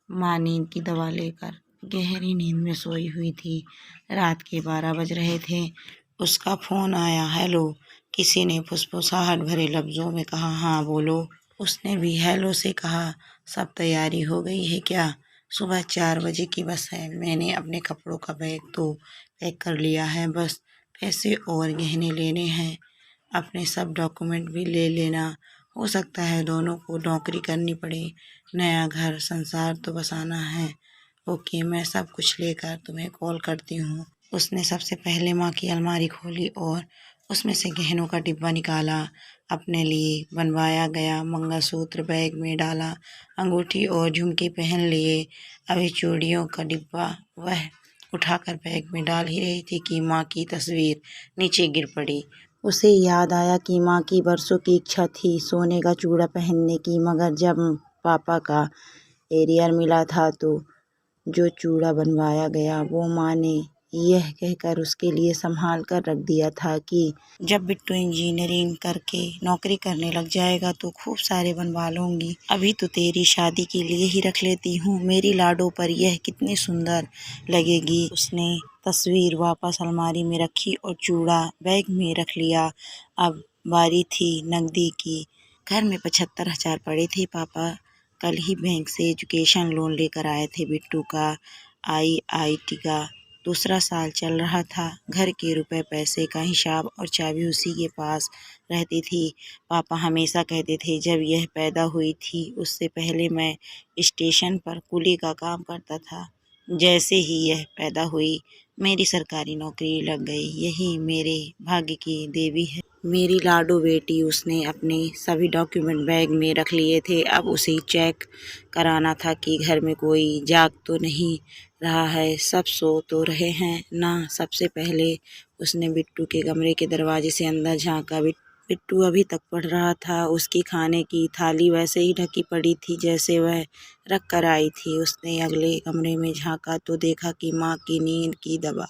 माँ नींद की दवा लेकर गहरी नींद में सोई हुई थी। रात के 12 बज रहे थे। उसका फ़ोन आया। हेलो, किसी ने फुसफुसाहट भरे लफ्ज़ों में कहा। हाँ बोलो। उसने भी हेलो से कहा। सब तैयारी हो गई है क्या? सुबह 4 बजे की बस है। मैंने अपने कपड़ों का बैग तो पैक कर लिया है, बस पैसे और गहने लेने हैं। अपने सब डॉक्यूमेंट भी ले लेना। हो सकता है दोनों को नौकरी करनी पड़े। नया घर संसार तो बसाना है। ओके, मैं सब कुछ लेकर तुम्हें कॉल करती हूँ। उसने सबसे पहले माँ की अलमारी खोली और उसमें से गहनों का डिब्बा निकाला। अपने लिए बनवाया गया मंगलसूत्र बैग में डाला। अंगूठी और झुमके पहन लिए। अभी चूड़ियों का डिब्बा वह उठाकर बैग में डाल ही रही थी कि माँ की तस्वीर नीचे गिर पड़ी। उसे याद आया कि माँ की बरसों की इच्छा थी सोने का चूड़ा पहनने की, मगर जब पापा का एरियर मिला था तो जो चूड़ा बनवाया गया वो माँ ने यह कहकर उसके लिए संभाल कर रख दिया था कि जब बिट्टू इंजीनियरिंग करके नौकरी करने लग जाएगा तो खूब सारे बनवा लूँगी। अभी तो तेरी शादी के लिए ही रख लेती हूँ। मेरी लाडो पर यह कितनी सुंदर लगेगी। उसने तस्वीर वापस अलमारी में रखी और चूड़ा बैग में रख लिया। अब बारी थी नकदी की। घर में 75,000 पड़े थे। पापा कल ही बैंक से एजुकेशन लोन लेकर आए थे। बिट्टू का IIT का दूसरा साल चल रहा था। घर के रुपए पैसे का हिसाब और चाबी उसी के पास रहती थी। पापा हमेशा कहते थे जब यह पैदा हुई थी उससे पहले मैं स्टेशन पर कुली का काम करता था। जैसे ही यह पैदा हुई मेरी सरकारी नौकरी लग गई। यही मेरे भाग्य की देवी है। मेरी लाडो बेटी। उसने अपने सभी डॉक्यूमेंट बैग में रख लिए थे। अब उसे चेक कराना था कि घर में कोई जाग तो नहीं रहा है, सब सो तो रहे हैं ना। सबसे पहले उसने बिट्टू के कमरे के दरवाजे से अंदर झांका। बिट्टू अभी तक पढ़ रहा था। उसकी खाने की थाली वैसे ही ढकी पड़ी थी जैसे वह रख कर आई थी। उसने अगले कमरे में झांका तो देखा कि माँ की नींद की दवा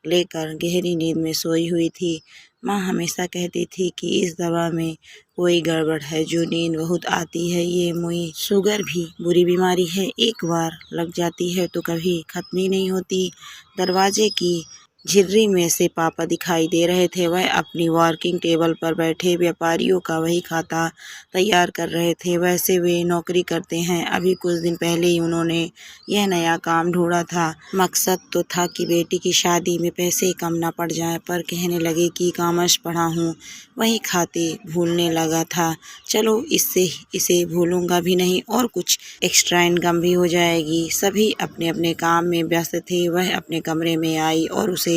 लेकर गहरी नींद में सोई हुई थी। माँ हमेशा कहती थी कि इस दवा में कोई गड़बड़ है, जो नींद बहुत आती है। ये मुई शुगर भी बुरी बीमारी है, एक बार लग जाती है तो कभी खत्म ही नहीं होती। दरवाजे की झिर्री में से पापा दिखाई दे रहे थे। वह अपनी वर्किंग टेबल पर बैठे व्यापारियों का वही खाता तैयार कर रहे थे। वैसे वे नौकरी करते हैं। अभी कुछ दिन पहले ही उन्होंने यह नया काम ढूंढा था। मकसद तो था कि बेटी की शादी में पैसे कम ना पड़ जाए, पर कहने लगे कि कॉमर्स पढ़ा हूँ, वही खाते भूलने लगा था। चलो इससे इसे भूलूंगा भी नहीं और कुछ एक्स्ट्रा इनकम भी हो जाएगी। सभी अपने अपने काम में व्यस्त थे। वह अपने कमरे में आई और उसे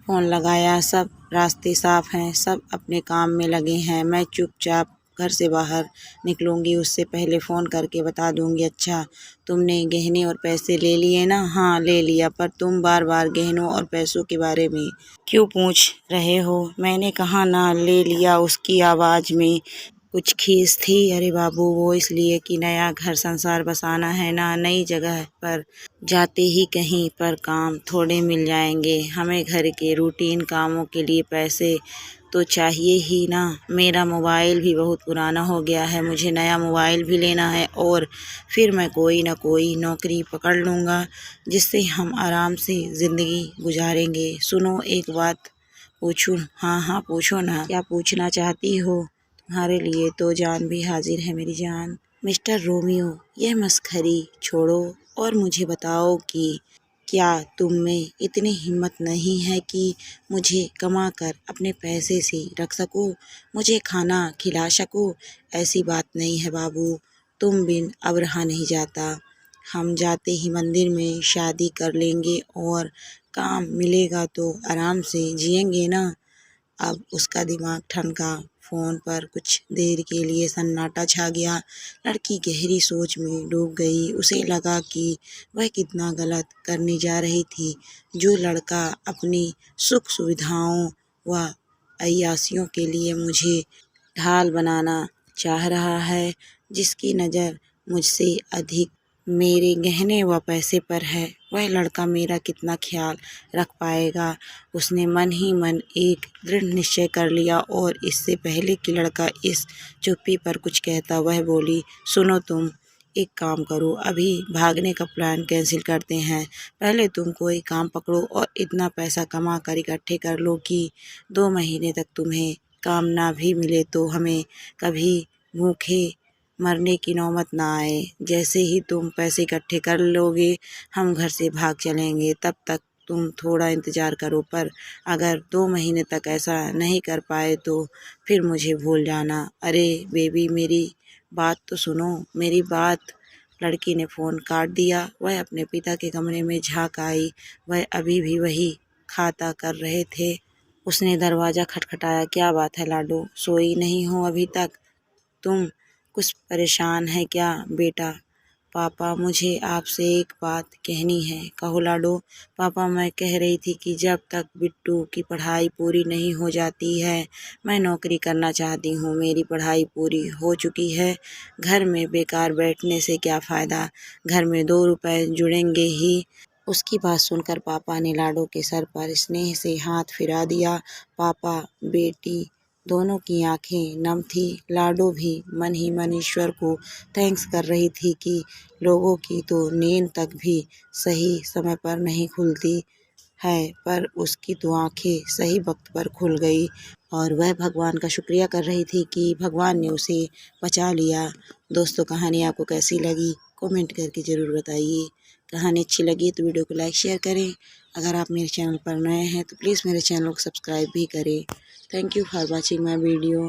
फ़ोन लगाया। सब रास्ते साफ हैं, सब अपने काम में लगे हैं। मैं चुपचाप घर से बाहर निकलूंगी, उससे पहले फ़ोन करके बता दूंगी। अच्छा, तुमने गहने और पैसे ले लिए ना? हाँ ले लिया, पर तुम बार बार गहनों और पैसों के बारे में क्यों पूछ रहे हो? मैंने कहा ना ले लिया। उसकी आवाज़ में कुछ खीस थी। अरे बाबू, वो इसलिए कि नया घर संसार बसाना है ना। नई जगह पर जाते ही कहीं पर काम थोड़े मिल जाएंगे। हमें घर के रूटीन कामों के लिए पैसे तो चाहिए ही ना। मेरा मोबाइल भी बहुत पुराना हो गया है, मुझे नया मोबाइल भी लेना है और फिर मैं कोई ना कोई नौकरी पकड़ लूँगा जिससे हम आराम से ज़िंदगी गुजारेंगे। सुनो, एक बात पूछूं? हाँ हाँ पूछो ना। क्या पूछना चाहती हो? तुम्हारे लिए तो जान भी हाजिर है मेरी जान। मिस्टर रोमियो, यह मस्खरी छोड़ो और मुझे बताओ कि क्या तुम में इतनी हिम्मत नहीं है कि मुझे कमा कर अपने पैसे से रख सको, मुझे खाना खिला सको? ऐसी बात नहीं है बाबू, तुम बिन अब रहा नहीं जाता। हम जाते ही मंदिर में शादी कर लेंगे और काम मिलेगा तो आराम से जिएंगे ना। अब उसका दिमाग ठनका। फ़ोन पर कुछ देर के लिए सन्नाटा छा गया। लड़की गहरी सोच में डूब गई। उसे लगा कि वह कितना गलत करने जा रही थी। जो लड़का अपनी सुख सुविधाओं व अय्यासियों के लिए मुझे ढाल बनाना चाह रहा है, जिसकी नज़र मुझसे अधिक मेरे गहने व पैसे पर है, वह लड़का मेरा कितना ख्याल रख पाएगा? उसने मन ही मन एक दृढ़ निश्चय कर लिया और इससे पहले कि लड़का इस चुप्पी पर कुछ कहता, वह बोली, सुनो तुम, एक काम करो, अभी भागने का प्लान कैंसिल करते हैं। पहले तुम कोई काम पकड़ो और इतना पैसा कमा कर इकट्ठे कर लो कि 2 महीने तक तुम्हें काम ना भी मिले तो हमें कभी भूखे मरने की नौबत ना आए। जैसे ही तुम पैसे इकट्ठे कर लोगे हम घर से भाग चलेंगे। तब तक तुम थोड़ा इंतज़ार करो, पर अगर 2 महीने तक ऐसा नहीं कर पाए तो फिर मुझे भूल जाना। अरे बेबी मेरी बात तो सुनो, मेरी बात। लड़की ने फ़ोन काट दिया। वह अपने पिता के कमरे में झांक आई। वह अभी भी वही खाता कर रहे थे। उसने दरवाज़ा खटखटाया। क्या बात है लाडो, सोई नहीं हो अभी तक? तुम कुछ परेशान है क्या बेटा? पापा मुझे आपसे एक बात कहनी है। कहो लाडो। पापा मैं कह रही थी कि जब तक बिट्टू की पढ़ाई पूरी नहीं हो जाती है मैं नौकरी करना चाहती हूँ। मेरी पढ़ाई पूरी हो चुकी है, घर में बेकार बैठने से क्या फ़ायदा, घर में 2 रुपए जुड़ेंगे ही। उसकी बात सुनकर पापा ने लाडो के सर पर स्नेह से हाथ फिरा दिया। पापा बेटी दोनों की आंखें नम थी। लाडो भी मन ही मन ईश्वर को थैंक्स कर रही थी कि लोगों की तो नींद तक भी सही समय पर नहीं खुलती है, पर उसकी तो आंखें सही वक्त पर खुल गई और वह भगवान का शुक्रिया कर रही थी कि भगवान ने उसे बचा लिया। दोस्तों कहानी आपको कैसी लगी कमेंट करके ज़रूर बताइए। कहानी अच्छी लगी तो वीडियो को लाइक शेयर करें। अगर आप मेरे चैनल पर नए हैं तो प्लीज़ मेरे चैनल को सब्सक्राइब भी करें। Thank you for watching my video.